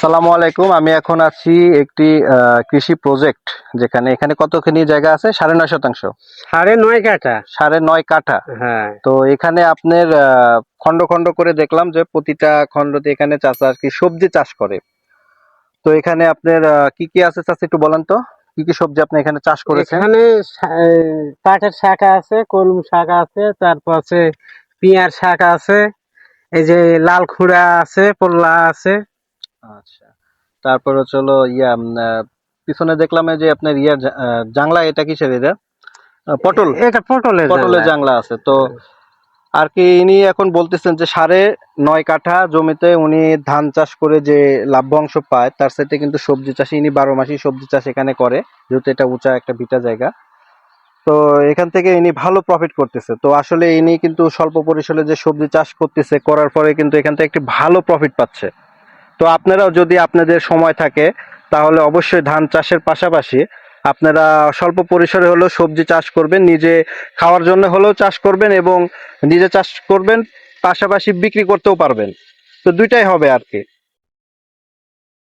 আসসালামু আলাইকুম। আমি এখন আছি একটি কৃষি প্রজেক্ট, যেখানে এখানে কতখানি জায়গা আছে? 9.5 শতাংশ। 9.5 কাঠা। 9.5 কাঠা। হ্যাঁ, তো এখানে আপনার খন্ড খন্ড করে দেখলাম যে প্রতিটা খণ্ডতে এখানে চাষা আর কি সবজি চাষ করে। তো এখানে আপনার কি কি আছে চাষা, একটু বলেন তো কি কি সবজি আপনি এখানে চাষ করেছেন? এখানে পাটের শাখা আছে, কলম শাখা আছে, তারপর আছে পিয়ার শাখা আছে, এই যে লাল খুড়া আছে, পোল্লা আছে। আচ্ছা, তারপর হচ্ছে হলো পিছনে দেখলাম এই যে আপনার জাংলা, এটা কিসের? এটা পটল। এটা পটলের পটলের জাংলা। জাংলা আছে তো। আর কি ইনি এখন বলতেছেন যে 9.5 কাঠা জমিতে উনি ধান চাষ করে যে লাভ্যাংশ পায়, তার সাথে কিন্তু সবজি চাষে ইনি 12 মাসই সবজি চাষ এখানে করে, যেহেতু এটা উঁচা একটা ভিটা জায়গা। তো এখান থেকে ইনি ভালো প্রফিট করতেছে। তো আসলে ইনি কিন্তু স্বল্প পরিসরে যে সবজি চাষ করতেছে, করার পরে কিন্তু এখান থেকে একটি ভালো প্রফিট পাচ্ছে। তো আপনারাও যদি আপনাদের সময় থাকে, তাহলে অবশ্যই ধান চাষের পাশাপাশি আপনারা স্বল্প পরিসরে হলেও সবজি চাষ করবেন, নিজে খাওয়ার জন্য হলেও চাষ করবেন এবং নিজে চাষ করবেন, পাশাপাশি বিক্রি করতেও পারবেন। তো দুইটাই হবে আর কি।